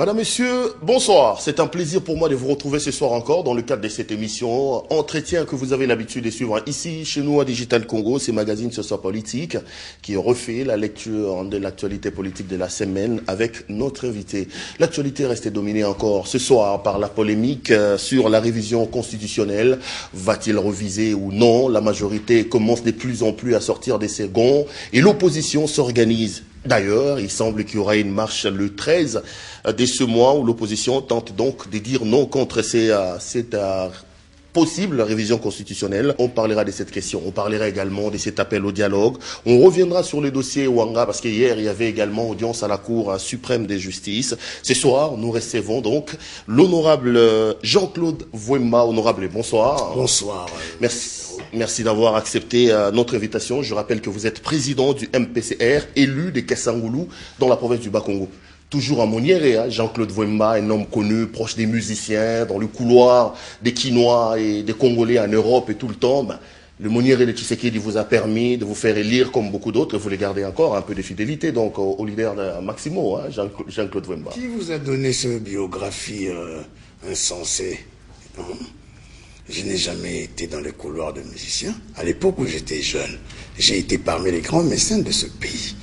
Madame, Messieurs, bonsoir. C'est un plaisir pour moi de vous retrouver ce soir encore dans le cadre de cette émission Entretien que vous avez l'habitude de suivre ici, chez nous à Digital Congo, ces magazines Ce Soir Politique, qui refait la lecture de l'actualité politique de la semaine avec notre invité. L'actualité reste dominée encore ce soir par la polémique sur la révision constitutionnelle. Va-t-il reviser ou non? La majorité commence de plus en plus à sortir des ses gonds et l'opposition s'organise. D'ailleurs, il semble qu'il y aura une marche le 13 de ce mois où l'opposition tente donc de dire non contre cette possible révision constitutionnelle. On parlera de cette question, on parlera également de cet appel au dialogue. On reviendra sur le dossier Ouanga parce qu'hier, il y avait également audience à la Cour suprême de justice. Ce soir, nous recevons donc l'honorable Jean-Claude Vwemba. Honorable, bonsoir. Bonsoir. Merci d'avoir accepté notre invitation. Je rappelle que vous êtes président du MPCR, élu de Kassangoulou, dans la province du Bas-Congo. Toujours à Moniéré, hein, Jean-Claude Vwemba, un homme connu, proche des musiciens, dans le couloir des Quinois et des Congolais en Europe et tout le temps. Le Moniéré de Tshisekedi vous a permis de vous faire élire comme beaucoup d'autres. Vous les gardez encore un peu de fidélité donc au leader de Maximo, hein, Jean-Claude Vwemba. Qui vous a donné cette biographie insensée? Je n'ai jamais été dans les couloirs de musiciens. À l'époque où j'étais jeune, j'ai été parmi les grands mécènes de ce pays.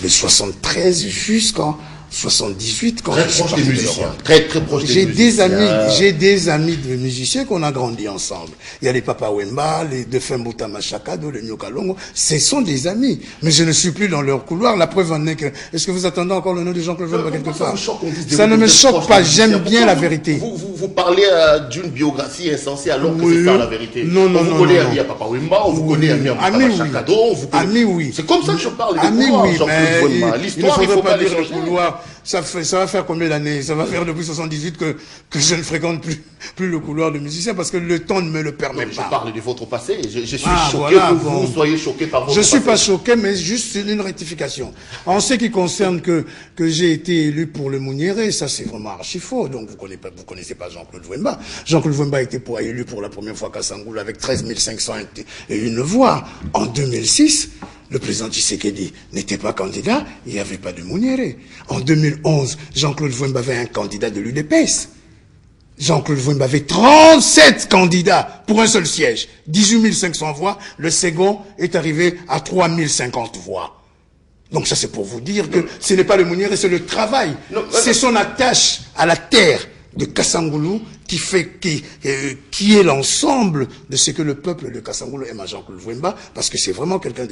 De 73 jusqu'en 78, quand très proche des musiciens. Très proche des musiciens. J'ai des amis de musiciens qu'on a grandi ensemble. Il y a les Papa Wemba, les Defin Mbuta Machakado, les Nyokalongo. Ce sont des amis. Mais je ne suis plus dans leur couloir. La preuve en est que, est-ce que vous attendez encore le nom de Jean-Claude Vwemba quelque part? Ça ne me choque pas. J'aime bien la vérité. Vous parlez d'une biographie insensée alors que c'est ça la vérité. Non. On vous connaît ami à Papa Wemba, on vous connaît ami à Machakado, on vous connaît. Ami, oui. C'est comme ça que je parle des Ami, couloirs, oui. Jean-Claude Vwemba. L'histoire, il ne faut pas les changer. Ça va faire combien d'années? Ça va faire depuis 78 que je ne fréquente plus le couloir de musicien parce que le temps ne me le permet pas. Je parle de votre passé. Je suis choqué que vous soyez choqué par votre passé. Je suis pas choqué, mais juste une rectification. En ce qui concerne que j'ai été élu pour le Mouniéré, ça c'est vraiment archi faux. Donc vous connaissez pas Jean-Claude Vwemba. Jean-Claude Vwemba a été élu pour la première fois à Kassangoulou avec 13 501 voix. En 2006, le président Tshisekedi n'était pas candidat, il n'y avait pas de Mouniéré. En 2011, Jean-Claude Vwemba avait un candidat de l'UDPS. Jean-Claude Vwemba avait 37 candidats pour un seul siège. 18 500 voix. Le second est arrivé à 3 050 voix. Donc ça c'est pour vous dire que ce n'est pas le Mouniéré, c'est le travail. C'est son attache à la terre de Kassangoulou qui est l'ensemble de ce que le peuple de Kassangoulou aime à Jean-Claude Vwemba, parce que c'est vraiment quelqu'un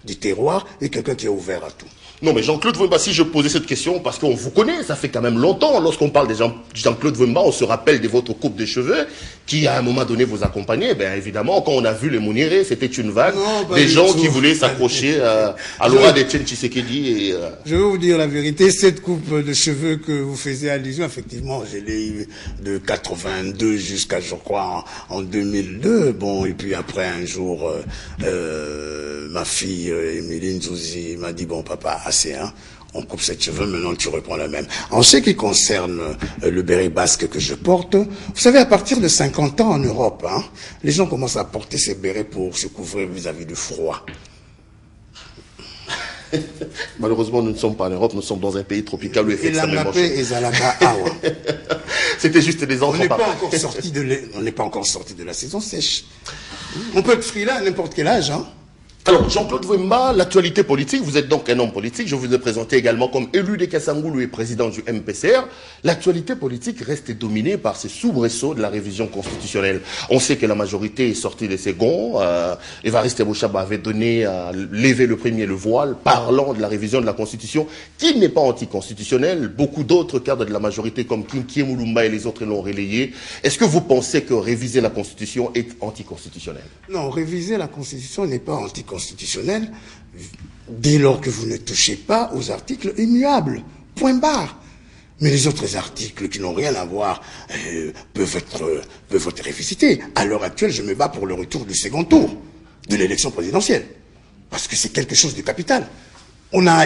du terroir et quelqu'un qui est ouvert à tout. Non, mais Jean-Claude Vwemba, si je posais cette question, parce qu'on vous connaît, ça fait quand même longtemps, lorsqu'on parle de Jean-Claude Vwemba, on se rappelle de votre coupe de cheveux, qui à un moment donné vous accompagnait. Ben évidemment, quand on a vu les Mouniéré, c'était une vague des gens qui voulaient s'accrocher à l'aura d'Etienne Tshisekedi. Je vais vous dire la vérité, cette coupe de cheveux que vous faisiez allusion, effectivement, je l'ai eu de 82 jusqu'à, je crois, en 2002. Bon, et puis après, un jour, ma fille, Émilie Zouzi, m'a dit, bon, papa, assez, hein. On coupe ses cheveux, maintenant tu reprends la même. En ce qui concerne le béret basque que je porte, vous savez, à partir de 50 ans en Europe, hein, les gens commencent à porter ces bérets pour se couvrir vis-à-vis du froid. Malheureusement, nous ne sommes pas en Europe, nous sommes dans un pays tropical où il fait extrêmement chaud. C'était juste des enfants. On n'est pas encore sorti de la saison sèche. On peut être freelance à n'importe quel âge, hein. Alors, Jean-Claude Vwemba, l'actualité politique, vous êtes donc un homme politique, je vous ai présenté également comme élu de Kassangoulou et président du MPCR. L'actualité politique reste dominée par ces soubresauts de la révision constitutionnelle. On sait que la majorité est sortie de ses gonds. Évariste Boshaba avait levé le premier le voile, parlant de la révision de la Constitution, qui n'est pas anticonstitutionnelle. Beaucoup d'autres cadres de la majorité, comme Kinkie Moulumba et les autres, l'ont relayé. Est-ce que vous pensez que réviser la Constitution est anticonstitutionnel? Non, réviser la Constitution n'est pas anticonstitutionnel dès lors que vous ne touchez pas aux articles immuables. Point barre. Mais les autres articles qui n'ont rien à voir peuvent être révisités. À l'heure actuelle, je me bats pour le retour du second tour de l'élection présidentielle. Parce que c'est quelque chose de capital. On a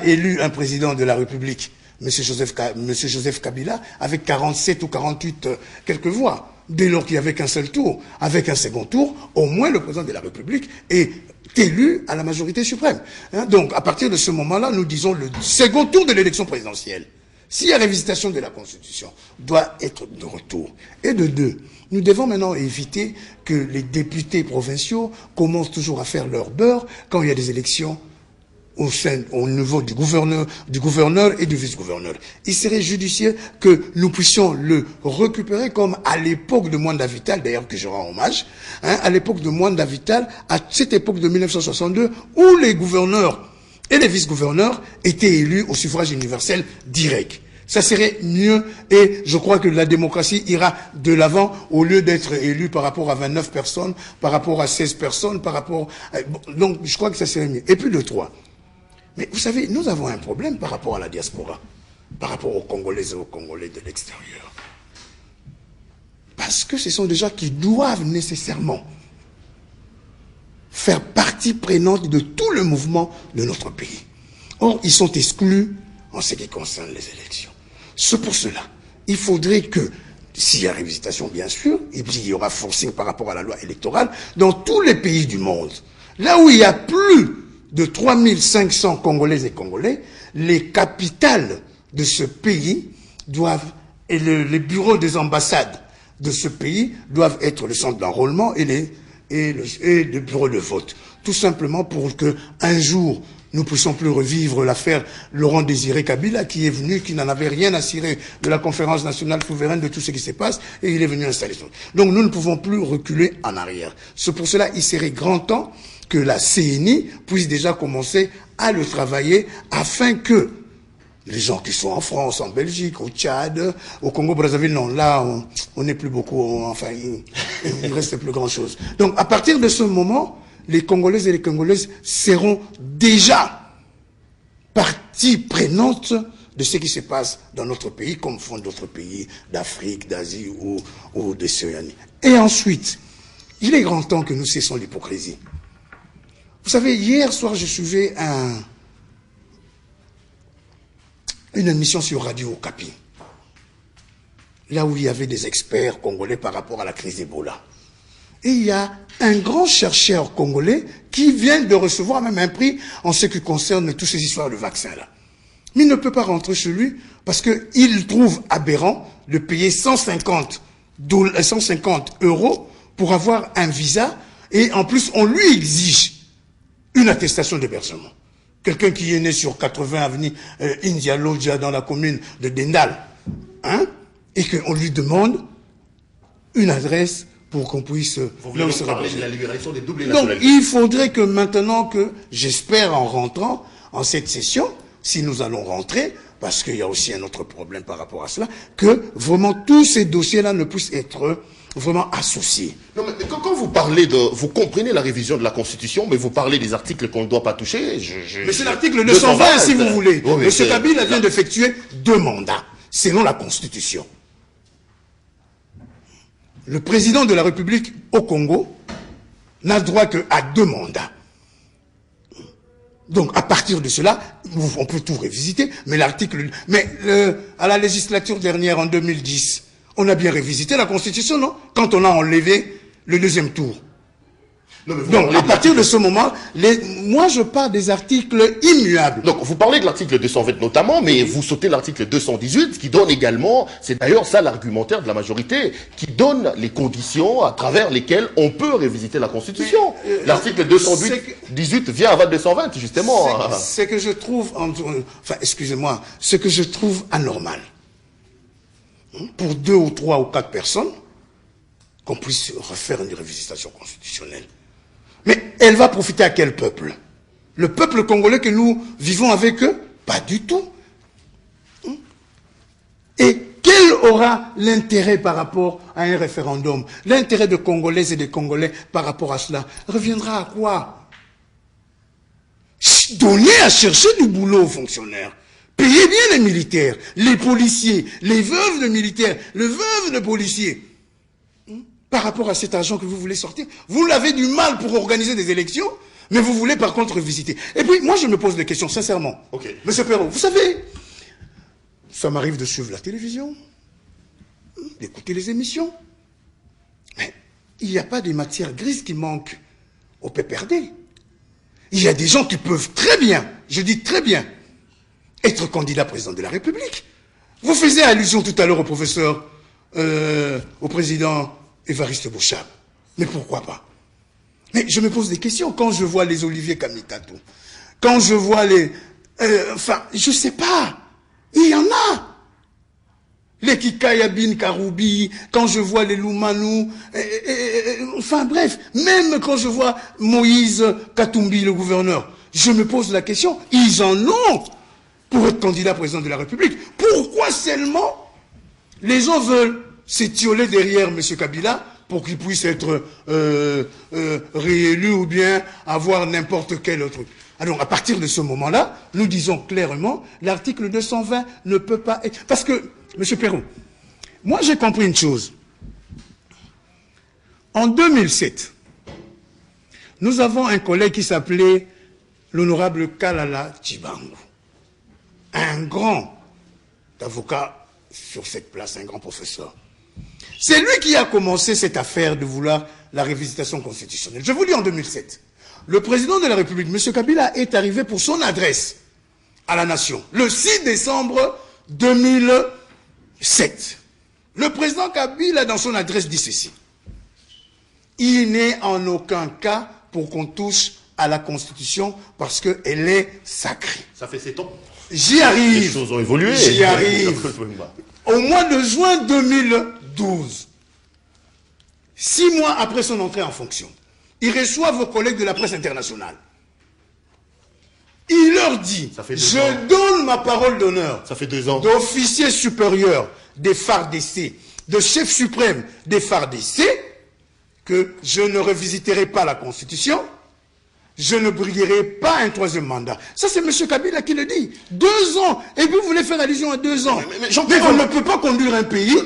élu un président de la République, M. Joseph Kabila, avec 47 ou 48 quelques voix. Dès lors qu'il n'y avait qu'un seul tour, avec un second tour, au moins le président de la République est élu à la majorité suprême. Donc, à partir de ce moment-là, nous disons le second tour de l'élection présidentielle. Si la révisitation de la Constitution doit être de retour, et de deux, nous devons maintenant éviter que les députés provinciaux commencent toujours à faire leur beurre quand il y a des élections au niveau du gouverneur et du vice-gouverneur. Il serait judicieux que nous puissions le récupérer comme à l'époque de Mwanda Vital, d'ailleurs que je rends hommage, à l'époque de Mwanda Vital, à cette époque de 1962, où les gouverneurs et les vice-gouverneurs étaient élus au suffrage universel direct. Ça serait mieux et je crois que la démocratie ira de l'avant au lieu d'être élu par rapport à 29 personnes, par rapport à 16 personnes, par rapport à... Donc je crois que ça serait mieux. Et puis le 3. Mais vous savez, nous avons un problème par rapport à la diaspora, par rapport aux Congolais et aux Congolais de l'extérieur. Parce que ce sont des gens qui doivent nécessairement faire partie prenante de tout le mouvement de notre pays. Or, ils sont exclus en ce qui concerne les élections. C'est pour cela, il faudrait que, s'il y a révisitation bien sûr, et puis il y aura forcing par rapport à la loi électorale, dans tous les pays du monde, là où il y a plus de 3500 Congolais et Congolais, les capitales de ce pays doivent, et les bureaux des ambassades de ce pays doivent être le centre d'enrôlement et le bureau de vote. Tout simplement pour que un jour, nous ne puissions plus revivre l'affaire Laurent Désiré Kabila qui est venu, qui n'en avait rien à cirer de la conférence nationale souveraine de tout ce qui se passe et il est venu installer ça. Donc nous ne pouvons plus reculer en arrière. C'est pour cela il serait grand temps que la CENI puisse déjà commencer à le travailler afin que les gens qui sont en France, en Belgique, au Tchad, au Congo-Brazzaville, non, là, on n'est plus beaucoup, enfin, il reste plus grand-chose. Donc, à partir de ce moment, les Congolais et les Congolaises seront déjà partie prenante de ce qui se passe dans notre pays, comme font d'autres pays d'Afrique, d'Asie ou d'Océanie. Et ensuite, il est grand temps que nous cessons l'hypocrisie. Vous savez, hier soir, je suivais une émission sur Radio Okapi, là où il y avait des experts congolais par rapport à la crise Ebola. Et il y a un grand chercheur congolais qui vient de recevoir même un prix en ce qui concerne toutes ces histoires de vaccins-là. Mais il ne peut pas rentrer chez lui parce qu'il trouve aberrant de payer 150 € pour avoir un visa et en plus on lui exige une attestation d'hébergement. Quelqu'un qui est né sur 80 avenue India Lodja dans la commune de Dendal, et qu'on lui demande une adresse pour qu'on puisse... Vous voulez parler de la libération des doubles nationalités. Donc il faudrait que maintenant que, j'espère en rentrant en cette session, si nous allons rentrer, parce qu'il y a aussi un autre problème par rapport à cela, que vraiment tous ces dossiers-là ne puissent être vraiment associés. Non, mais quand vous parlez de... Vous comprenez la révision de la Constitution, mais vous parlez des articles qu'on ne doit pas toucher. Mais c'est l'article 220, si vous voulez. Oui, M. Kabila vient d'effectuer 2 mandats, selon la Constitution. Le président de la République au Congo n'a droit qu'à 2 mandats. Donc, à partir de cela, on peut tout révisiter, mais l'article... Mais à la législature dernière, en 2010, on a bien révisité la Constitution, non? Quand on a enlevé le 2e tour. Non, donc, à partir de ce moment, moi, je parle des articles immuables. Donc, vous parlez de l'article 220 notamment, mais vous sautez l'article 218, qui donne également, c'est d'ailleurs ça l'argumentaire de la majorité, qui donne les conditions à travers lesquelles on peut révisiter la Constitution. L'article 218 vient avant 220, justement. C'est que je trouve, enfin, excusez-moi, ce que je trouve anormal, pour 2 ou 3 ou 4 personnes, qu'on puisse refaire une révisitation constitutionnelle. Mais elle va profiter à quel peuple? Le peuple congolais que nous vivons avec eux? Pas du tout. Et quel aura l'intérêt par rapport à un référendum? L'intérêt des Congolaises et des Congolais par rapport à cela reviendra à quoi? Donner à chercher du boulot aux fonctionnaires. Payer bien les militaires, les policiers, les veuves de militaires, les veuves de policiers. Par rapport à cet argent que vous voulez sortir, vous l'avez du mal pour organiser des élections, mais vous voulez par contre visiter. Et puis, moi je me pose des questions, sincèrement. Okay. Monsieur Perrault, vous savez, ça m'arrive de suivre la télévision, d'écouter les émissions, mais il n'y a pas des matières grises qui manquent au PPRD. Il y a des gens qui peuvent très bien, je dis très bien, être candidat président de la République. Vous faisiez allusion tout à l'heure au professeur, au président Évariste Bochab. Mais pourquoi pas? Mais je me pose des questions quand je vois les Olivier Kamitatou, quand je vois les... enfin, je sais pas. Il y en a. Les Kikayabin Karoubi, quand je vois les Loumanou, enfin bref, même quand je vois Moïse Katumbi, le gouverneur, je me pose la question, ils en ont pour être candidat président de la République. Pourquoi seulement les gens veulent s'étioler derrière M. Kabila pour qu'il puisse être réélu ou bien avoir n'importe quel autre truc? Alors, à partir de ce moment-là, nous disons clairement, l'article 220 ne peut pas être... Parce que, M. Perron, moi j'ai compris une chose. En 2007, nous avons un collègue qui s'appelait l'honorable Kalala Tchibangu. Un grand avocat sur cette place, un grand professeur. C'est lui qui a commencé cette affaire de vouloir la révisitation constitutionnelle. Je vous lis en 2007. Le président de la République, M. Kabila, est arrivé pour son adresse à la nation le 6 décembre 2007. Le président Kabila, dans son adresse, dit ceci. Il n'est en aucun cas pour qu'on touche à la Constitution parce qu'elle est sacrée. Ça fait 7 ans. J'y arrive. Les choses ont évolué. J'y arrive. Au mois de juin 2012, 6 mois après son entrée en fonction, il reçoit vos collègues de la presse internationale. Il leur dit, je donne ma parole d'honneur d'officier supérieur des FARDC, de chef suprême des FARDC, que je ne revisiterai pas la Constitution, je ne briguerai pas un 3e mandat. Ça, c'est M. Kabila qui le dit. 2 ans. Et puis, vous voulez faire allusion à 2 ans. Mais on ne peut pas conduire un pays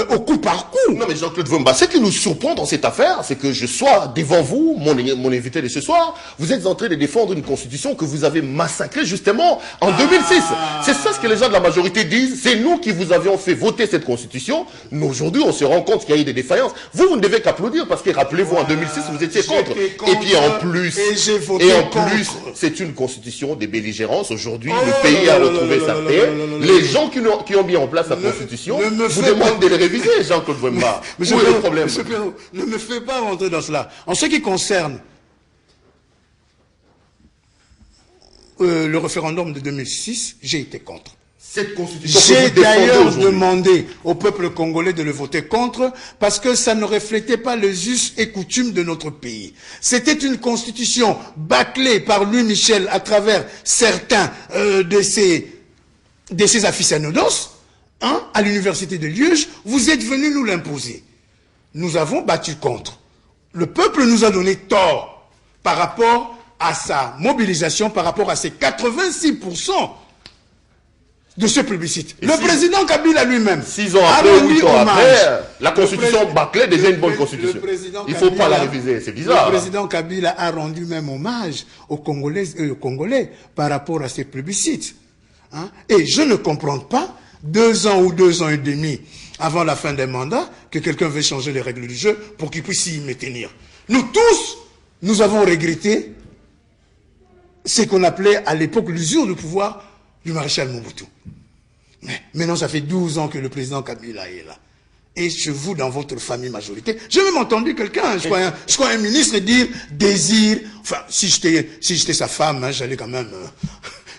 au coup par coup. Non, mais Jean-Claude Vemba, ce qui nous surprend dans cette affaire, c'est que je sois devant vous, mon invité de ce soir, vous êtes en train de défendre une constitution que vous avez massacrée justement en 2006. C'est ça ce que les gens de la majorité disent. C'est nous qui vous avions fait voter cette constitution. Mais aujourd'hui, on se rend compte qu'il y a eu des défaillances. Vous ne devez qu'applaudir parce que rappelez-vous, en 2006, vous étiez contre. Et puis en plus, c'est une constitution des belligérances. Aujourd'hui, le pays a retrouvé sa paix. Les gens qui ont mis en place la constitution vous demandent de les réviser, Jean-Claude Vemba. Où est le problème? Monsieur Perrault, ne me fais pas rentrer dans cela. En ce qui concerne le référendum de 2006, j'ai été contre. Cette constitution, j'ai d'ailleurs demandé au peuple congolais de le voter contre parce que ça ne reflétait pas les us et coutumes de notre pays. C'était une constitution bâclée par Louis Michel à travers certains de ses aficionados, à l'université de Liège. Vous êtes venus nous l'imposer. Nous avons battu contre. Le peuple nous a donné tort par rapport à sa mobilisation, par rapport à ses 86% de ce plébiscite. Le président Kabila lui-même 6 ans après, 8 ans après, la constitution bâclée devient une bonne constitution. Il ne faut pas la réviser, c'est bizarre. Le président Kabila a rendu même hommage aux Congolais par rapport à ces plébiscites. Et je ne comprends pas, 2 ans ou 2 ans et demi avant la fin des mandats, que quelqu'un veut changer les règles du jeu pour qu'il puisse y maintenir. Nous tous, nous avons regretté ce qu'on appelait à l'époque l'usure de pouvoir du maréchal Mobutu. Mais maintenant, ça fait 12 ans que le président Kabila est là. Et chez vous, dans votre famille majorité, j'ai même entendu quelqu'un, je crois un ministre dire désir. Enfin, si j'étais sa femme, j'allais quand même...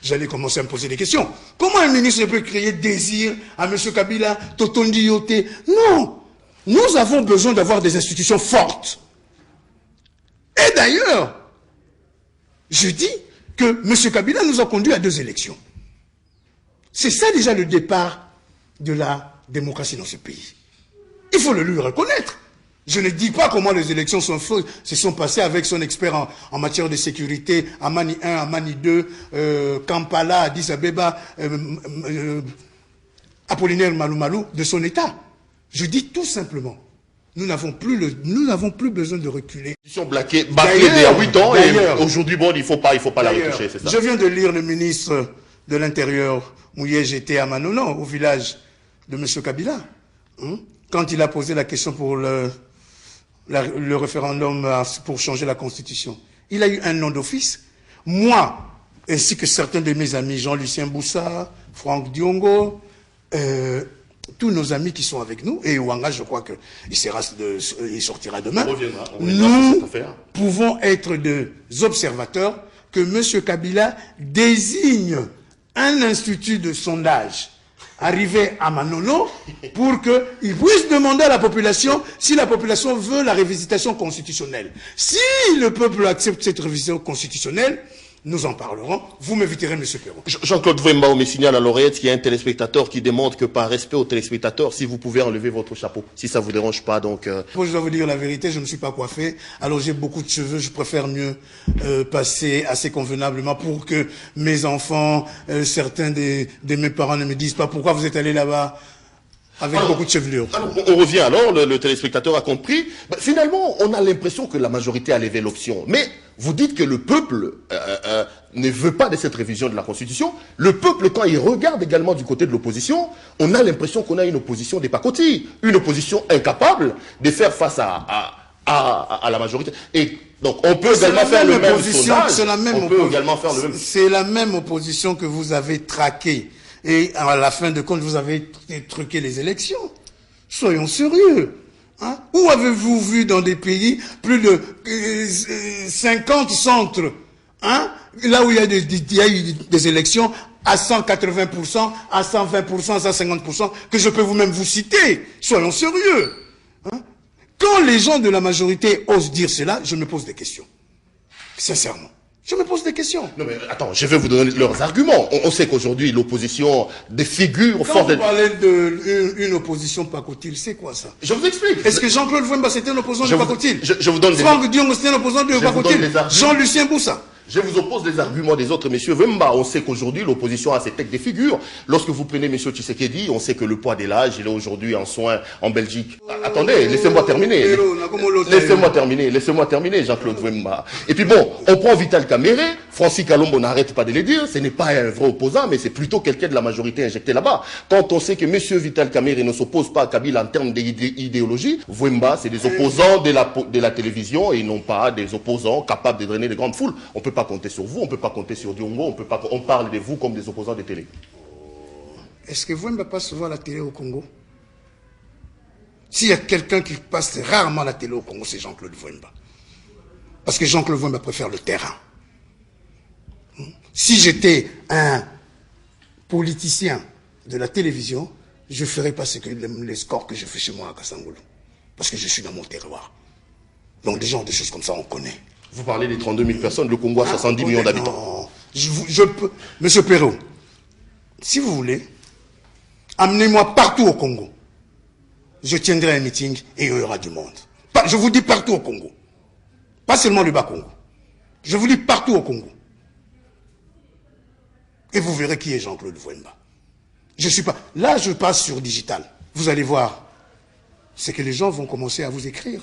j'allais commencer à me poser des questions. Comment un ministre peut créer désir à M. Kabila, Totondi Yote? Non. Nous avons besoin d'avoir des institutions fortes. Et d'ailleurs, je dis que M. Kabila nous a conduits à 2 élections. C'est ça déjà le départ de la démocratie dans ce pays. Il faut le lui reconnaître. Je ne dis pas comment les élections se sont passées avec son expert en matière de sécurité, Amani 1, Amani 2, Kampala, Addis Abeba, Apollinaire Malou de son État. Je dis tout simplement, nous n'avons plus besoin de reculer. Bâclée d'il y a 8 ans et aujourd'hui, bon, il faut pas la retoucher, c'est ça. Je viens de lire le ministre de l'Intérieur, Mouye, j'étais à Manono, au village de M. Kabila, quand il a posé la question pour le référendum pour changer la Constitution. Il a eu un nom d'office. Moi, ainsi que certains de mes amis, Jean-Lucien Boussa, Franck Diongo, tous nos amis qui sont avec nous, et Ouanga, je crois qu'il sortira demain, nous pouvons être des observateurs que M. Kabila désigne un institut de sondage arrivé à Manono pour qu'il puisse demander à la population si la population veut la révisitation constitutionnelle. Si le peuple accepte cette révision constitutionnelle, nous en parlerons. Vous m'inviterez, M. Perron. Jean-Claude Vouemba, me signale à l'oreillette qu'il y a un téléspectateur qui demande que par respect aux téléspectateurs, si vous pouvez enlever votre chapeau, si ça vous dérange pas, donc... Je dois vous dire la vérité, je ne me suis pas coiffé, alors j'ai beaucoup de cheveux, je préfère mieux passer assez convenablement pour que mes enfants, certains de mes parents ne me disent pas pourquoi vous êtes allé là-bas avec beaucoup de chevelure. On revient alors, le téléspectateur a compris. Finalement, on a l'impression que la majorité a levé l'option. Mais vous dites que le peuple ne veut pas de cette révision de la Constitution. Le peuple, quand il regarde également du côté de l'opposition, on a l'impression qu'on a une opposition des pacotilles. Une opposition incapable de faire face à la majorité. Et donc, on peut également faire le même sondage. C'est la même opposition que vous avez traquée. Et à la fin de compte, vous avez truqué les élections. Soyons sérieux. Hein? Où avez-vous vu dans des pays plus de 50 centres, hein? Là où il y a eu des élections à 180%, à 120%, à 150%, que je peux vous-même vous citer. Soyons sérieux. Hein? Quand les gens de la majorité osent dire cela, je me pose des questions. Sincèrement. Je me pose des questions. Non mais attends, je vais vous donner leurs arguments. On sait qu'aujourd'hui, l'opposition des figures fortes... Quand vous parlez d'une opposition pacotille, c'est quoi ça? Je vous explique. Est-ce que Jean-Claude Vouemba c'était un opposant de pacotille? Je vous donne Franck Diongo c'était un opposant de pacotille? Jean-Lucien Boussa? Je vous oppose les arguments des autres, messieurs Vouemba. On sait qu'aujourd'hui, l'opposition a ses têtes des figures. Lorsque vous prenez monsieur Tshisekedi, on sait que le poids de l'âge, il est aujourd'hui en soins en Belgique. Attendez, laissez-moi terminer. Laissez-moi terminer, Jean-Claude Vouemba. Et puis bon, on prend Vital Kamerhe. Francis Kalombo, on n'arrête pas de le dire. Ce n'est pas un vrai opposant, mais c'est plutôt quelqu'un de la majorité injecté là-bas. Quand on sait que monsieur Vital Kamerhe ne s'oppose pas à Kabila en termes d'idéologie, Vouemba, c'est des opposants de la télévision et non pas des opposants capables de drainer de grandes foules. On peut pas compter sur vous, on ne peut pas compter sur Diongo, on parle de vous comme des opposants de télé. Est-ce que Vouemba passe souvent la télé au Congo? S'il y a quelqu'un qui passe rarement la télé au Congo, c'est Jean-Claude Vouemba. Parce que Jean-Claude Vouemba préfère le terrain. Si j'étais un politicien de la télévision, je ne ferais pas les scores que je fais chez moi à Kassangolo. Parce que je suis dans mon terroir. Donc des gens, des choses comme ça, on connaît. Vous parlez des 32 000 personnes, le Congo a 70 millions d'habitants. Je peux, Monsieur Perrault, si vous voulez, amenez-moi partout au Congo. Je tiendrai un meeting et il y aura du monde. Je vous dis partout au Congo. Pas seulement le Bas-Congo. Je vous dis partout au Congo. Et vous verrez qui est Jean-Claude Vouemba. Je suis pas... Là, je passe sur digital. Vous allez voir. C'est que les gens vont commencer à vous écrire.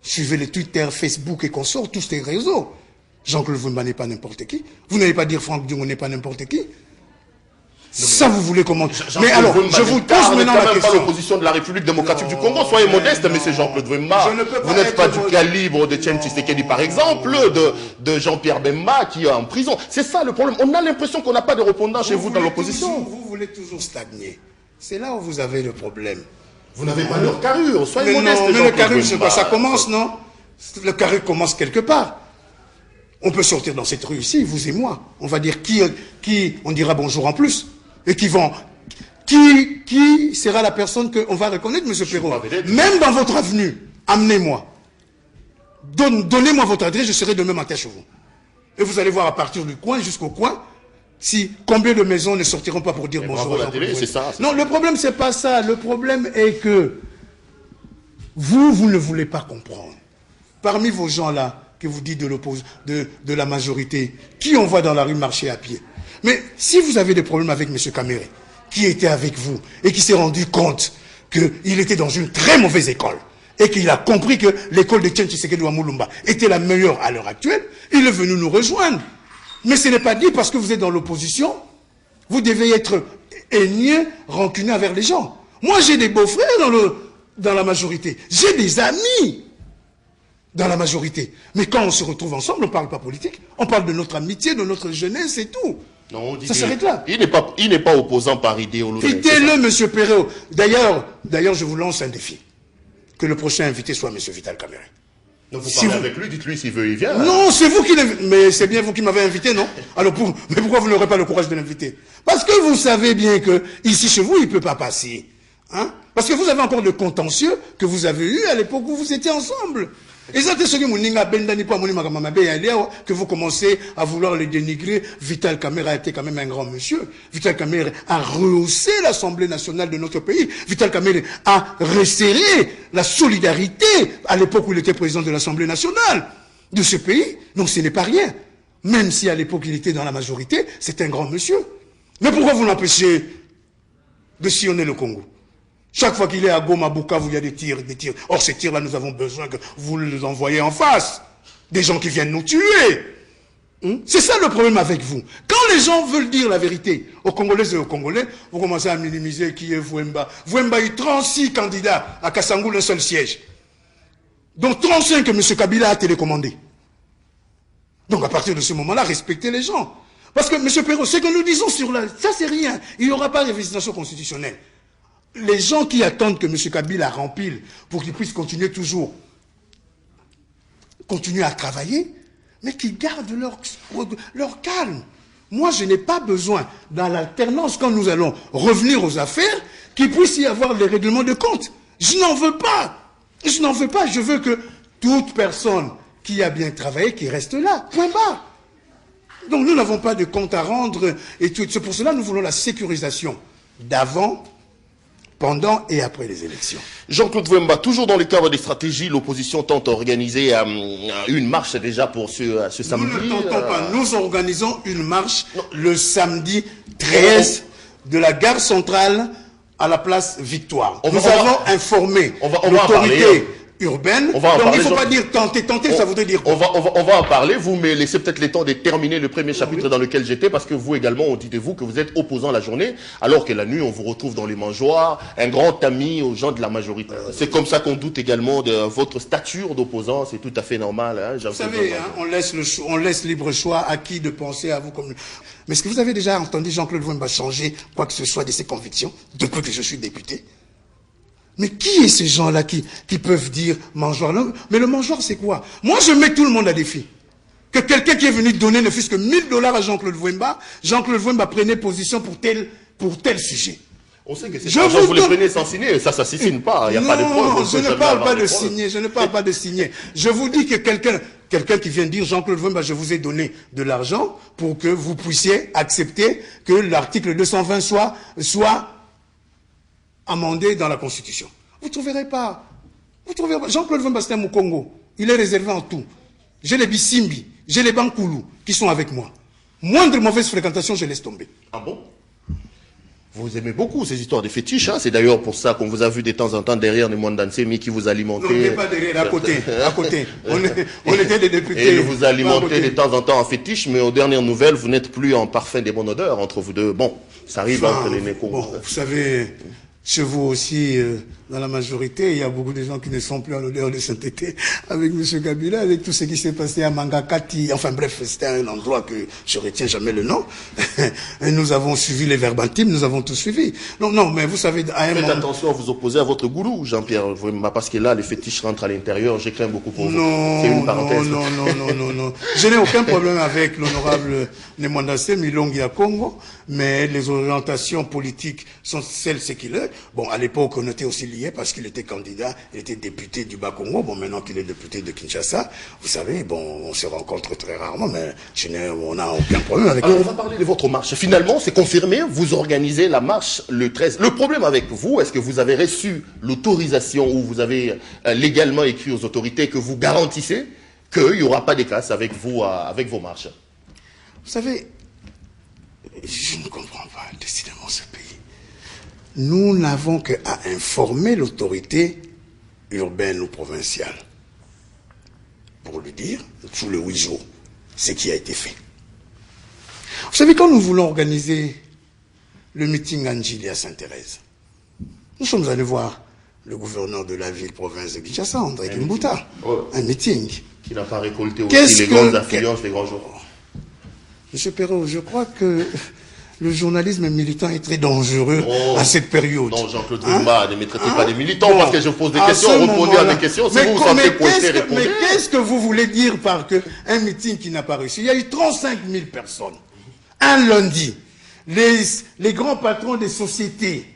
Suivez les Twitter, Facebook et consorts, tous ces réseaux. Jean-Claude Vouemba n'est pas n'importe qui. Vous n'allez pas dire Franck Diongo n'est pas n'importe qui. Ça, vous voulez comment... Mais alors, je vous pose maintenant la question. Pas l'opposition de la République démocratique du Congo. Soyez modeste, monsieur Jean-Claude Vouemba. Vous n'êtes pas du calibre de Tchétchen Tshisekedi, par exemple, de Jean-Pierre Bemba qui est en prison. C'est ça le problème. On a l'impression qu'on n'a pas de répondant chez vous dans l'opposition. Vous voulez toujours stagner. C'est là où vous avez le problème. Vous n'avez pas leur carrure. Soyez modeste, mais le carrure, c'est quoi? Ça commence, non? Le carrure commence quelque part. On peut sortir dans cette rue ici, vous et moi. On va dire qui on dira bonjour en plus. Et qui sera la personne qu'on va reconnaître, M. Perrault? Même dans votre avenue, amenez-moi. Donnez-moi votre adresse, je serai demain matin chez vous. Et vous allez voir à partir du coin jusqu'au coin, si combien de maisons ne sortiront pas pour dire bonjour. Non, le problème, c'est pas ça. Le problème est que vous ne voulez pas comprendre. Parmi vos gens-là, que vous dites de la majorité, qui on voit dans la rue marcher à pied? Mais si vous avez des problèmes avec M. Kamerhe, qui était avec vous et qui s'est rendu compte qu'il était dans une très mauvaise école et qu'il a compris que l'école de Tchétchen Tshisekedi à Moulumba était la meilleure à l'heure actuelle, il est venu nous rejoindre. Mais ce n'est pas dit parce que vous êtes dans l'opposition, vous devez être haineux, rancunier envers les gens. Moi, j'ai des beaux-frères dans la majorité. J'ai des amis dans la majorité. Mais quand on se retrouve ensemble, on ne parle pas politique. On parle de notre amitié, de notre jeunesse et tout. Non, ça s'arrête là. Il n'est pas opposant par idéologie. Invitez-le, monsieur Perrault. D'ailleurs, je vous lance un défi. Que le prochain invité soit monsieur Vital Kamerhe. Donc vous parlez avec lui, dites-lui s'il veut, il vient. Non, c'est vous qui l'invitez. Mais c'est bien vous qui m'avez invité, non? Alors, mais pourquoi vous n'aurez pas le courage de l'inviter? Parce que vous savez bien que, ici chez vous, il ne peut pas passer. Hein? Parce que vous avez encore le contentieux que vous avez eu à l'époque où vous étiez ensemble. Et ça, c'est ce que vous commencez à vouloir le dénigrer. Vital Kamerhe a été quand même un grand monsieur. Vital Kamerhe a rehaussé l'Assemblée nationale de notre pays. Vital Kamerhe a resserré la solidarité à l'époque où il était président de l'Assemblée nationale de ce pays. Donc ce n'est pas rien. Même si à l'époque il était dans la majorité, c'est un grand monsieur. Mais pourquoi vous l'empêchez de sillonner le Congo? Chaque fois qu'il est à Goma, Bukavu, il y a des tirs. Or, ces tirs-là, nous avons besoin que vous les envoyez en face. Des gens qui viennent nous tuer. C'est ça le problème avec vous. Quand les gens veulent dire la vérité aux Congolaises et aux Congolais, vous commencez à minimiser qui est Vouemba. Vouemba a eu 36 candidats à Kassangoul, un seul siège. Donc 35 que M. Kabila a télécommandé. Donc à partir de ce moment-là, respectez les gens. Parce que, M. Perrault, ce que nous disons sur la... Ça, c'est rien. Il n'y aura pas de révisitation constitutionnelle. Les gens qui attendent que M. Kabila rempile pour qu'il puisse continuer à travailler, mais qu'ils gardent leur calme. Moi, je n'ai pas besoin, dans l'alternance, quand nous allons revenir aux affaires, qu'il puisse y avoir des règlements de compte. Je n'en veux pas. Je n'en veux pas. Je veux que toute personne qui a bien travaillé, qui reste là. Point barre. Donc, nous n'avons pas de compte à rendre. Et c'est pour cela que nous voulons la sécurisation d'avant, pendant et après les élections. Jean-Claude Vouemba, toujours dans le cadre des stratégies, l'opposition tente à organiser une marche déjà pour ce samedi. Nous ne tentons pas. Nous organisons une marche le samedi 13 de la gare centrale à la place Victoire. Nous avons informé l'autorité urbaine. Donc il ne faut pas dire tenter, ça voudrait dire quoi? On va en parler, vous me laissez peut-être le temps de terminer le premier chapitre dans lequel j'étais, parce que vous également, on dit de vous que vous êtes opposant la journée, alors que la nuit, on vous retrouve dans les mangeoires, un grand ami aux gens de la majorité. C'est comme ça qu'on doute également de votre stature d'opposant, c'est tout à fait normal. Hein, vous savez, on laisse libre choix à qui de penser à vous comme... Mais est-ce que vous avez déjà entendu Jean-Claude Vouemba changer quoi que ce soit de ses convictions depuis que je suis député? Mais qui est ces gens-là qui peuvent dire mangeoire? Mais le mangeoire, c'est quoi? Moi, je mets tout le monde à défi. Que quelqu'un qui est venu donner ne fût-ce que 1 000 $ à Jean-Claude Vouemba prenait position pour tel sujet. On sait que c'est l'argent, vous les prenez sans signer, ça ne signe pas, il n'y a pas de preuve. Non, je ne parle pas de signer, Je vous dis que quelqu'un qui vient dire Jean-Claude Vouemba, je vous ai donné de l'argent pour que vous puissiez accepter que l'article 220 soit amendé dans la Constitution. Vous ne trouverez pas. Jean-Claude Vouemba, c'est un Mukongo. Il est réservé en tout. J'ai les Bissimbi, j'ai les Bankoulou qui sont avec moi. Moindre mauvaise fréquentation, je laisse tomber. Ah bon? Vous aimez beaucoup ces histoires de fétiches, hein? C'est d'ailleurs pour ça qu'on vous a vu de temps en temps derrière les Mwandansemi qui vous alimentait. Non, on n'est pas derrière, à côté. On était des députés. Et vous alimentez de temps en temps en fétiche, mais aux dernières nouvelles, vous n'êtes plus en parfum des bonnes odeurs entre vous deux. Bon, ça arrive entre les Nécos. Bon, vous savez, chez vous aussi, dans la majorité, il y a beaucoup de gens qui ne sont plus en odeur de sainteté avec M. Kabila, avec tout ce qui s'est passé à Mangakati. Enfin bref, c'était un endroit que je retiens jamais le nom. Et nous avons suivi les verbatims, nous avons tout suivi. Non, mais vous savez, à un moment... Faites attention à vous opposer à votre goulou, Jean-Pierre, parce que là, les fétiches rentrent à l'intérieur, j'ai craint beaucoup pour vous. C'est une parenthèse. Non. Je n'ai aucun problème avec l'honorable Nemwandase Milongi à Congo, mais les orientations politiques sont celles qu'il est. Bon, à l'époque, on était aussi liés parce qu'il était candidat, il était député du Bas-Congo. Bon, maintenant qu'il est député de Kinshasa, vous savez, bon, on se rencontre très rarement, mais on n'a aucun problème avec... Alors, on va parler de votre marche. Finalement, c'est confirmé, vous organisez la marche le 13. Le problème avec vous, est-ce que vous avez reçu l'autorisation ou vous avez légalement écrit aux autorités que vous garantissez qu'il n'y aura pas de casse avec vous, avec vos marches? Vous savez, je ne comprends pas décidément ce pays. Nous n'avons qu'à informer l'autorité urbaine ou provinciale pour lui dire, sous le 8 jours, ce qui a été fait. Vous savez, quand nous voulons organiser le meeting Anjili à Sainte-Thérèse, nous sommes allés voir le gouverneur de la ville-province de Kinshasa, André Kimbuta, un meeting. Qui n'a pas récolté aussi les grandes affluences, les grands jours. Monsieur Perrault, je crois que le journalisme militant est très dangereux à cette période. Non, Jean-Claude Wimba, ne me traitez pas des militants parce que je pose des questions, répondez à mes questions. Si vous vous sentez coincé, répondez. Mais qu'est-ce que vous voulez dire par un meeting qui n'a pas réussi? Il y a eu 35 000 personnes. Un lundi, les grands patrons des sociétés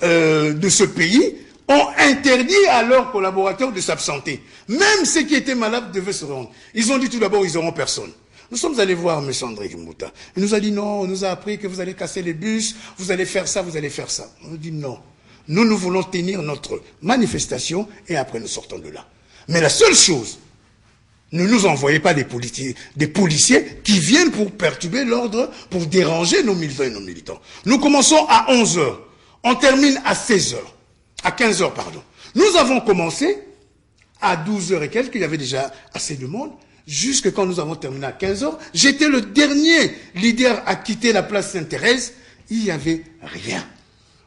de ce pays ont interdit à leurs collaborateurs de s'absenter. Même ceux qui étaient malades devaient se rendre. Ils ont dit tout d'abord, ils n'auront personne. Nous sommes allés voir M. André Kimbuta. Il nous a dit non, on nous a appris que vous allez casser les bus, vous allez faire ça, vous allez faire ça. On nous dit non. Nous voulons tenir notre manifestation et après nous sortons de là. Mais la seule chose, ne nous envoyez pas des policiers qui viennent pour perturber l'ordre, pour déranger nos militants et nos militants. Nous commençons à 11h. On termine à 16h. À 15h, pardon. Nous avons commencé à 12h et quelques, il y avait déjà assez de monde. Jusque quand nous avons terminé à 15h, j'étais le dernier leader à quitter la place Sainte-Thérèse. Il n'y avait rien.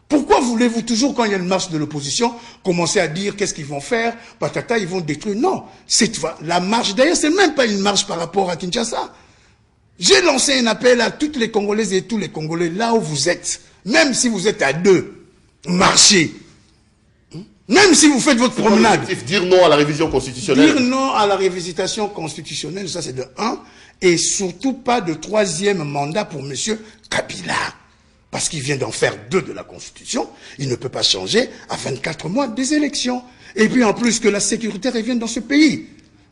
Pourquoi voulez-vous toujours, quand il y a une marche de l'opposition, commencer à dire qu'est-ce qu'ils vont faire, patata, ils vont détruire? Non, la marche, d'ailleurs, c'est même pas une marche par rapport à Kinshasa. J'ai lancé un appel à toutes les Congolaises et tous les Congolais, là où vous êtes, même si vous êtes à deux, marchez. Même si vous faites votre promenade. Dire non à la révision constitutionnelle. Dire non à la révisitation constitutionnelle, ça c'est de 1. Et surtout pas de 3e mandat pour M. Kabila. Parce qu'il vient d'en faire 2 de la Constitution. Il ne peut pas changer à 24 mois des élections. Et puis en plus que la sécurité revienne dans ce pays.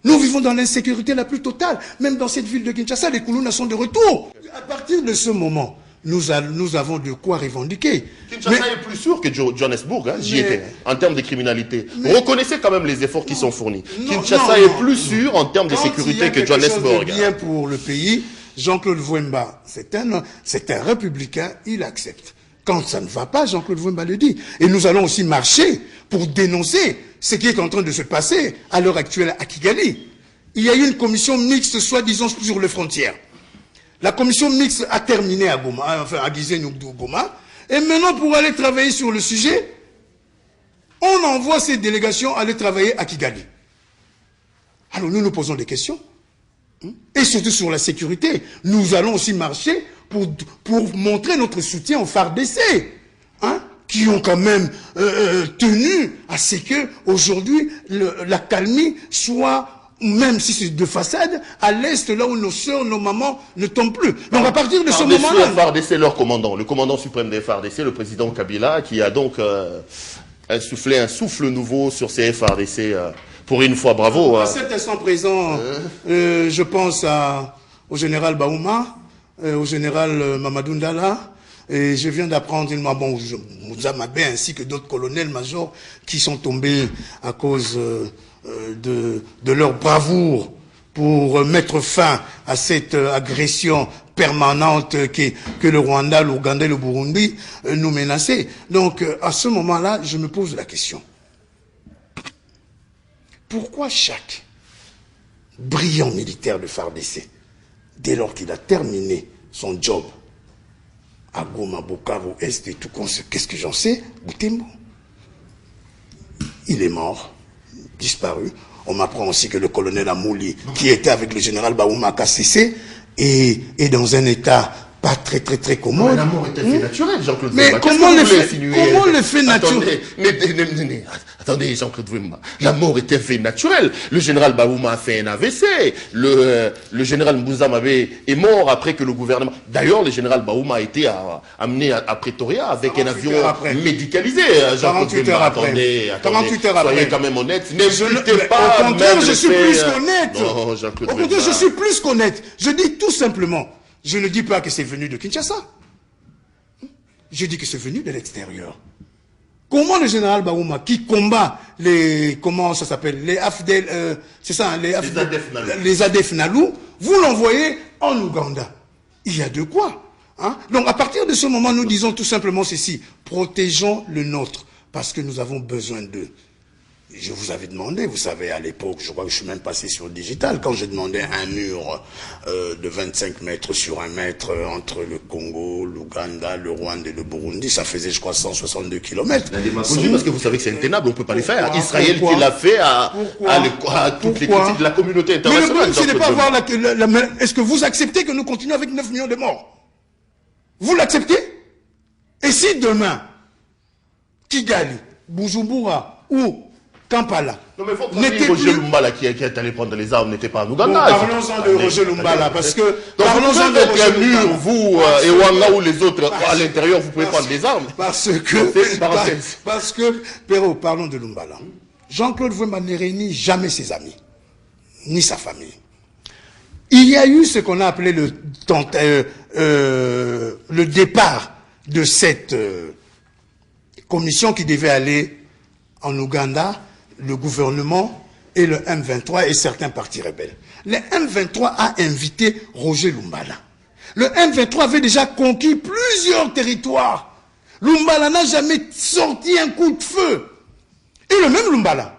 Nous vivons dans l'insécurité la plus totale. Même dans cette ville de Kinshasa, les Koulouna sont de retour. À partir de ce moment, nous avons de quoi revendiquer. Kinshasa est plus sûr que Johannesburg, hein, j'y étais, en termes de criminalité. Vous reconnaissez quand même les efforts qui sont fournis. Kinshasa est plus sûr en termes de sécurité que Johannesburg. Quand bien pour le pays, Jean-Claude Wimba, c'est un républicain, il accepte. Quand ça ne va pas, Jean-Claude Wimba le dit. Et nous allons aussi marcher pour dénoncer ce qui est en train de se passer à l'heure actuelle à Kigali. Il y a eu une commission mixte, soi-disant, sur les frontières. La commission mixte a terminé à Goma, enfin à Gizeh-Goma. Et maintenant, pour aller travailler sur le sujet, on envoie ces délégations aller travailler à Kigali. Alors nous nous posons des questions. Et surtout sur la sécurité. Nous allons aussi marcher pour montrer notre soutien aux FARDC. Qui ont quand même tenu à ce que aujourd'hui la calmie soit... Même si c'est de façade, à l'est, là où nos sœurs, nos mamans ne tombent plus. Donc à partir de ce moment-là... FARDC, leur commandant, le commandant suprême des FARDC, le président Kabila, qui a donc insufflé un souffle nouveau sur ces FARDC. Pour une fois, bravo. À cet instant présent, je pense au général Baouma, au général Mamadou Ndala, et je viens d'apprendre, Moussa Mabé ainsi que d'autres colonels-majors qui sont tombés à cause... de leur bravoure pour mettre fin à cette agression permanente que le Rwanda, l'Ouganda et le Burundi nous menaçaient. Donc, à ce moment-là, je me pose la question. Pourquoi chaque brillant militaire de FARDC, dès lors qu'il a terminé son job à Goma, Bukavu, Est et tout, qu'est-ce que j'en sais, Butembo, il est mort. Disparu. On m'apprend aussi que le colonel Amouli, qui était avec le général Baouma Kassissé, est dans un état pas très commode. La mort est un fait naturel, Jean-Claude Wimba. Mais comment le fait naturel? Attendez, Jean-Claude Wimba. La mort est un fait naturel. Le général Baouma a fait un AVC. Le général Moussa Mabé est mort après que le gouvernement... D'ailleurs, le général Baouma a été amené à Pretoria avec un avion médicalisé. 48 heures après. Attendez. 48 heures après. Soyez quand même honnête. N'insultez pas. Au contraire, je suis plus qu'honnête. Non, Jean-Claude Wimba. Au contraire, je suis plus qu'honnête. Je dis tout simplement... Je ne dis pas que c'est venu de Kinshasa. Je dis que c'est venu de l'extérieur. Comment le général Baouma, qui combat comment ça s'appelle, les AFDL, c'est ça, les ADF Nalou, vous l'envoyez en Ouganda. Il y a de quoi. Donc à partir de ce moment, nous disons tout simplement ceci, protégeons le nôtre, parce que nous avons besoin d'eux. je vous avais demandé, vous savez, à l'époque, je crois que je suis même passé sur le digital, quand j'ai demandé un mur de 25 mètres sur 1 mètre entre le Congo, l'Ouganda, le Rwanda et le Burundi, ça faisait, je crois, 162 kilomètres. Parce que vous savez que c'est intenable, on ne peut pas les faire. Israël qui l'a fait à toutes les critiques de la communauté internationale. Mais le problème, ce n'est pas avoir est-ce que vous acceptez que nous continuons avec 9 millions de morts? Vous l'acceptez? Et si demain, Kigali, Bujumbura ou Kampala. Non, mais votre Roger Lumbala qui est allé prendre les armes n'était pas en Ouganda. Parlons-en de Roger Lumbala, parce que... Parlons-en de Roger Lumbala. Vous, et Wanga ou les autres, à l'intérieur, vous pouvez prendre des armes. Parce que, Perrault, parlons de Lumbala. Jean-Claude Vwemba ne réunit jamais ses amis, ni sa famille. Il y a eu ce qu'on a appelé le départ de cette commission qui devait aller en Ouganda, le gouvernement et le M23 et certains partis rebelles. Le M23 a invité Roger Lumbala. Le M23 avait déjà conquis plusieurs territoires. Lumbala n'a jamais sorti un coup de feu. Et le même Lumbala,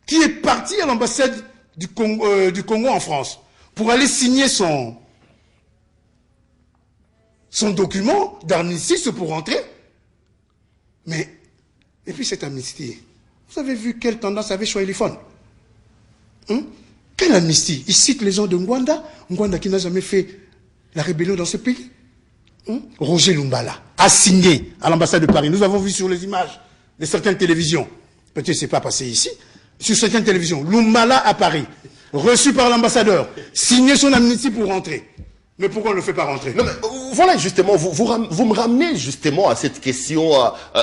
qui est parti à l'ambassade du Congo en France pour aller signer son document d'amnistie pour rentrer. Mais, et puis cette amnistie, vous avez vu quelle tendance avait Choilifon? Quelle amnistie? Il cite les gens de Ngwanda qui n'a jamais fait la rébellion dans ce pays. Roger Lumbala a signé à l'ambassade de Paris. Nous avons vu sur les images de certaines télévisions. Peut-être c'est pas passé ici. Sur certaines télévisions, Lumbala à Paris, reçu par l'ambassadeur, signé son amnistie pour rentrer. Mais pourquoi on ne le fait pas rentrer? Non, mais voilà, justement, vous me ramenez justement à cette question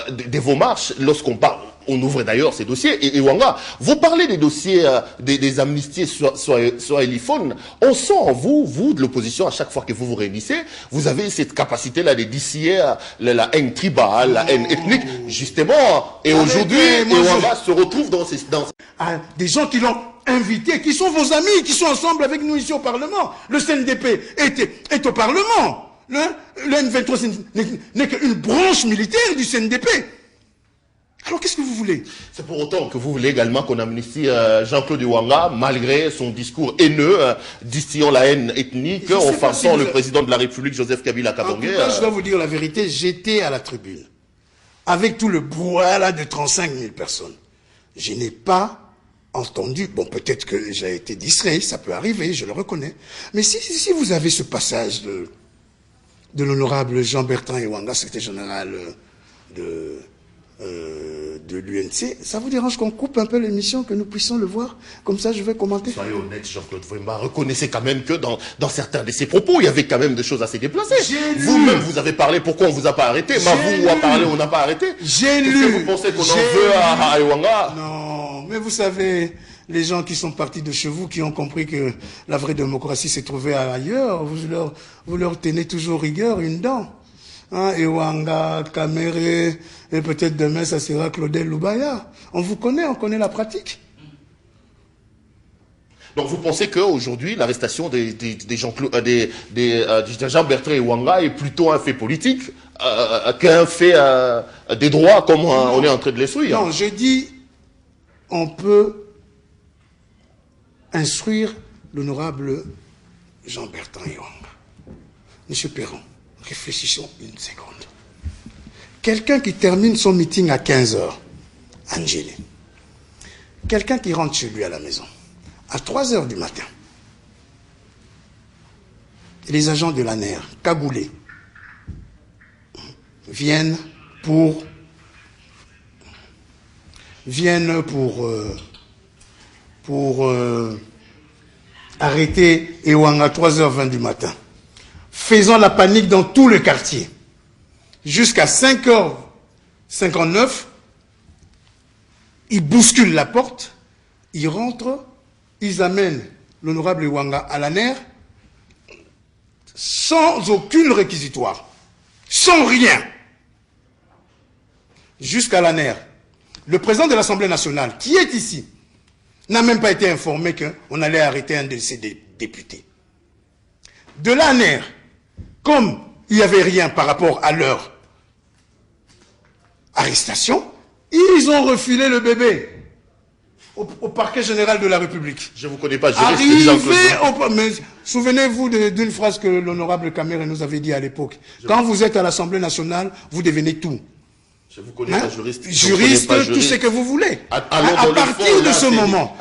de vos marches lorsqu'on parle. On ouvre d'ailleurs ces dossiers. Et Wanga, vous parlez des dossiers des amnisties sur Eliphone. On sent en vous de l'opposition, à chaque fois que vous vous réunissez, vous avez cette capacité-là de dissiller la haine tribale, la haine ethnique, justement. Et aujourd'hui, Wanga se retrouve dans ces... des gens qui l'ont invité, qui sont vos amis, qui sont ensemble avec nous ici au Parlement. Le CNDP est au Parlement. Le M23 n'est qu'une branche militaire du CNDP. Alors qu'est-ce que vous voulez? C'est pour autant que vous voulez également qu'on amnistie Jean-Claude Wanga, malgré son discours haineux, distillant la haine ethnique, en forçant le président de la République, Joseph Kabila Kabange. Je dois vous dire la vérité, j'étais à la tribune, avec tout le brouhaha là de 35 000 personnes. Je n'ai pas entendu, bon peut-être que j'ai été distrait, ça peut arriver, je le reconnais, mais si vous avez ce passage de l'honorable Jean-Bertrand Ewanga, secrétaire général de l'UNC, ça vous dérange qu'on coupe un peu l'émission, que nous puissions le voir? Comme ça, je vais commenter. Soyez honnête, Jean-Claude Vwemba, reconnaissez quand même que dans certains de ses propos, il y avait quand même des choses assez déplacées. Vous-même, vous avez parlé, pourquoi on vous a pas arrêté? Vous a parlé, on n'a pas arrêté. J'ai lu. Vous pensez qu'on en veut à Ewanga? Non, mais vous savez, les gens qui sont partis de chez vous, qui ont compris que la vraie démocratie s'est trouvée ailleurs, vous leur tenez toujours rigueur, une dent. Ewanga, Kamere, et peut-être demain ça sera Claudel Lubaya. On vous connaît, on connaît la pratique. Donc vous pensez qu'aujourd'hui, l'arrestation des Jean-Bertrand Ewanga est plutôt un fait politique qu'un fait des droits comme on est en train de les suivre? Non, je dis, on peut instruire l'honorable Jean-Bertrand Ewanga. Monsieur Perron, réfléchissons une seconde. Quelqu'un qui termine son meeting à 15 h, Angélé. Quelqu'un qui rentre chez lui à la maison, à 3 h du matin. Les agents de l'ANER, cagoulés, viennent pour arrêter Ewanga à 3 h 20 du matin. Faisant la panique dans tout le quartier. Jusqu'à 5 h 59, ils bousculent la porte, ils rentrent, ils amènent l'honorable Ewanga à l'ANER sans aucune réquisitoire, sans rien. Jusqu'à l'ANER. Le président de l'Assemblée nationale, qui est ici, n'a même pas été informé qu'on allait arrêter un de ses députés. De l'ANER, comme il n'y avait rien par rapport à leur arrestation, ils ont refilé le bébé. au parquet général de la République. Je vous connais pas, juriste Jean-Claude Wemba. Mais souvenez-vous d'une phrase que l'honorable Kamere nous avait dit à l'époque. Quand vous êtes à l'Assemblée nationale, vous devenez tout. Je vous connais pas juriste. Juriste, tout ce que vous voulez. Allons à partir de ce moment.